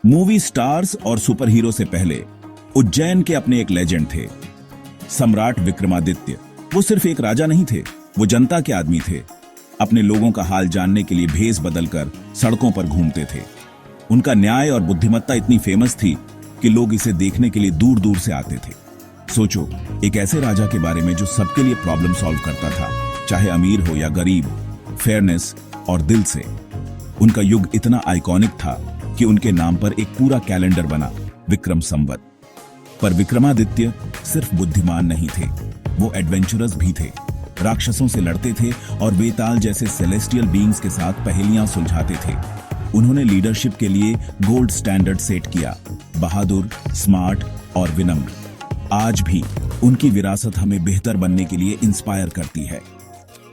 Movie stars और super hero से पहले उज्जैन के अपने एक लेजेंड थे, सम्राट विक्रमादित्य। वो सिर्फ एक राजा नहीं थे, वो जनता के आदमी थे। अपने लोगों का हाल जानने के लिए भेष बदलकर सड़कों पर घूमते थे। उनका न्याय और बुद्धिमत्ता इतनी फेमस थी कि लोग इसे देखने के लिए दूर दूर से आते थे। सोचो, एक ऐसे राजा के बारे में जो सबके लिए प्रॉब्लम सॉल्व करता था, चाहे अमीर हो या गरीब, फेयरनेस और दिल से। उनका युग इतना आइकॉनिक था कि उनके नाम पर एक पूरा कैलेंडर बना, विक्रम संवत। पर विक्रमादित्य सिर्फ बुद्धिमान नहीं थे, वो एडवेंचरस भी थे। राक्षसों से लड़ते थे और वेताल जैसे सेलेस्टियल बीइंग्स के साथ पहेलियां सुलझाते थे। उन्होंने लीडरशिप के लिए गोल्ड स्टैंडर्ड सेट किया, बहादुर, स्मार्ट और विनम्र। आज भी उनकी विरासत हमें बेहतर बनने के लिए इंस्पायर करती है।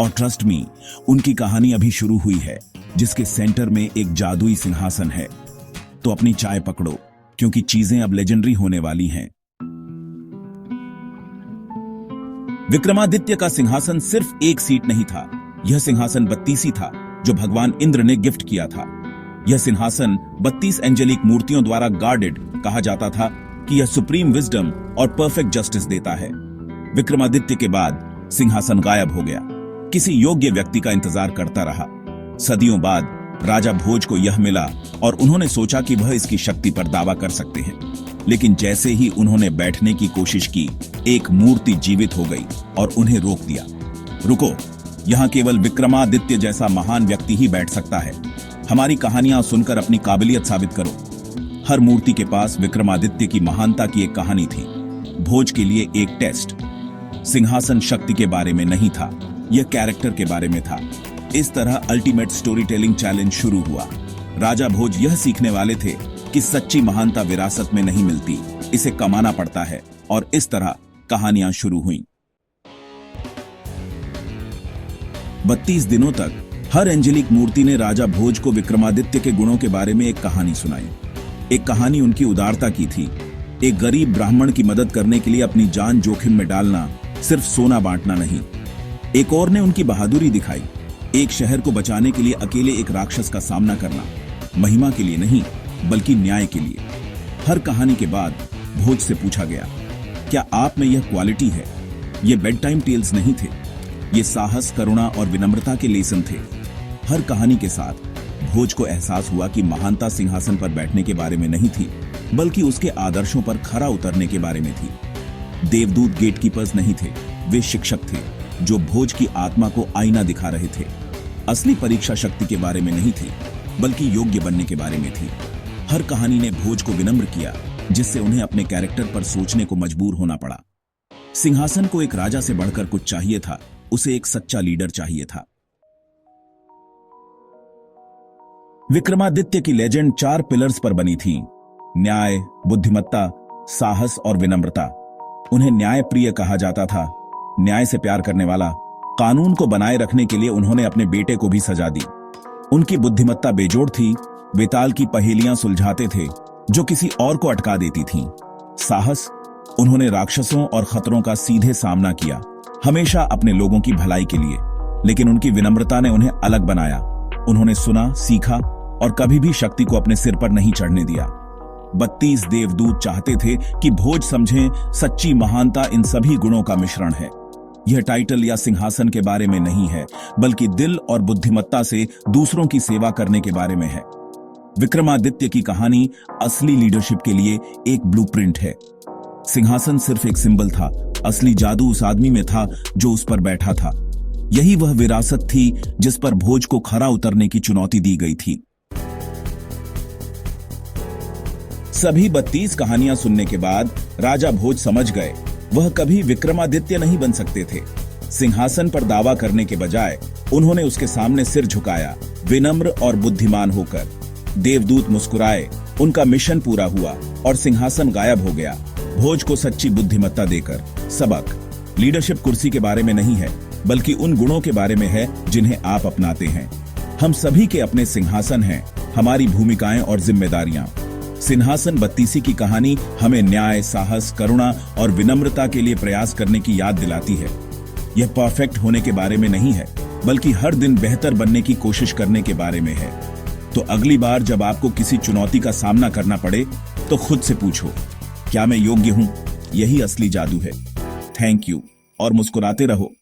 और ट्रस्ट मी, उनकी कहानी अभी शुरू हुई है, जिसके सेंटर में एक जादुई सिंहासन है। तो अपनी चाय पकड़ो, क्योंकि चीजें अब लेजेंडरी होने वाली हैं। विक्रमादित्य का सिंहासन सिर्फ एक सीट नहीं था, यह सिंहासन 32 था, जो भगवान इंद्र ने गिफ्ट किया था। यह सिंहासन 32 एंजेलिक मूर्तियों द्वारा गार्डेड कहा जाता था कि यह सुप्रीम विजडम और परफेक्ट जस्टिस देता है। विक्रमादित्य के बाद सिंहासन गायब हो गया, किसी योग्य व्यक्ति का इंतजार करता रहा। सदियों बाद राजा भोज को यह मिला और उन्होंने सोचा कि वह इसकी शक्ति पर दावा कर सकते हैं। लेकिन जैसे ही उन्होंने बैठने की कोशिश की, एक मूर्ति जीवित हो गई और उन्हें रोक दिया। रुको, यहां केवल विक्रमादित्य जैसा महान व्यक्ति ही बैठ सकता है। हमारी कहानियां सुनकर अपनी काबिलियत साबित करो। हर मूर्ति के पास विक्रमादित्य की महानता की एक कहानी थी। भोज के लिए एक टेस्ट। सिंहासन शक्ति के बारे में नहीं था, यह कैरेक्टर के बारे में था। इस तरह अल्टीमेट स्टोरी टेलिंग चैलेंज शुरू हुआ। राजा भोज यह सीखने वाले थे कि सच्ची महानता विरासत में नहीं मिलती, इसे कमाना पड़ता है। और इस तरह कहानियां शुरू हुईं। 32 दिनों तक हर एंजेलिक मूर्ति ने राजा भोज को विक्रमादित्य के गुणों के बारे में एक कहानी सुनाई। एक कहानी उनकी उदारता की थी। एक गरीब ब्राह्मण की मदद करने के लिए अपनी जान जोखिम में डालना, सिर्फ सोना बांटना नहीं। एक और ने उनकी बहादुरी दिखाई, एक शहर को बचाने के लिए अकेले एक राक्षस का सामना करना, महिमा के लिए नहीं बल्कि न्याय के लिए। हर कहानी के बाद भोज से पूछा गया, क्या आप में यह क्वालिटी है? ये बेड टाइम टेल्स नहीं थे, ये साहस, करुणा और विनम्रता के लेसन थे। हर कहानी के साथ भोज को एहसास हुआ कि महानता सिंहासन पर बैठने के बारे में नहीं थी, बल्कि उसके आदर्शों पर खरा उतरने के बारे में थी। देवदूत गेटकीपर्स नहीं थे, वे शिक्षक थे जो भोज की आत्मा को आईना दिखा रहे थे। असली परीक्षा शक्ति के बारे में नहीं थी, बल्कि योग्य बनने के बारे में थी। हर कहानी ने भोज को विनम्र किया, जिससे उन्हें अपने कैरेक्टर पर सोचने को मजबूर होना पड़ा। सिंहासन को एक राजा से बढ़कर कुछ चाहिए था, उसे एक सच्चा लीडर चाहिए था। विक्रमादित्य की लेजेंड 4 पिलर्स पर बनी थी: न्याय, बुद्धिमत्ता, साहस और विनम्रता। उन्हें न्याय प्रिय कहा जाता था, न्याय से प्यार करने वाला। कानून को बनाए रखने के लिए उन्होंने अपने बेटे को भी सजा दी। उनकी बुद्धिमत्ता बेजोड़ थी, वेताल की पहेलियां सुलझाते थे जो किसी और को अटका देती थीं। साहस, उन्होंने राक्षसों और खतरों का सीधे सामना किया, हमेशा अपने लोगों की भलाई के लिए। लेकिन उनकी विनम्रता ने उन्हें अलग बनाया। उन्होंने सुना, सीखा और कभी भी शक्ति को अपने सिर पर नहीं चढ़ने दिया। 32 देवदूत चाहते थे कि भोज समझें, सच्ची महानता इन सभी गुणों का मिश्रण है। यह टाइटल या सिंहासन के बारे में नहीं है, बल्कि दिल और बुद्धिमत्ता से दूसरों की सेवा करने के बारे में है। विक्रमादित्य की कहानी असली लीडरशिप के लिए एक ब्लूप्रिंट है। सिंहासन सिर्फ एक सिंबल था, असली जादू उस आदमी में था जो उस पर बैठा था। यही वह विरासत थी जिस पर भोज को खरा उतरने की चुनौती दी गई थी। सभी 32 कहानियां सुनने के बाद राजा भोज समझ गए, वह कभी विक्रमादित्य नहीं बन सकते थे। सिंहासन पर दावा करने के बजाय उन्होंने उसके सामने सिर झुकाया, विनम्र और बुद्धिमान होकर। देवदूत मुस्कुराए, उनका मिशन पूरा हुआ और सिंहासन गायब हो गया, भोज को सच्ची बुद्धिमत्ता देकर। सबक: लीडरशिप कुर्सी के बारे में नहीं है, बल्कि उन गुणों के बारे में है जिन्हें आप अपनाते हैं। हम सभी के अपने सिंहासन हैं, हमारी भूमिकाएं और जिम्मेदारियां। सिंहासन 32 की कहानी हमें न्याय, साहस, करुणा और विनम्रता के लिए प्रयास करने की याद दिलाती है। यह परफेक्ट होने के बारे में नहीं है, बल्कि हर दिन बेहतर बनने की कोशिश करने के बारे में है। तो अगली बार जब आपको किसी चुनौती का सामना करना पड़े तो खुद से पूछो, क्या मैं योग्य हूं? यही असली जादू है। थैंक यू और मुस्कुराते रहो।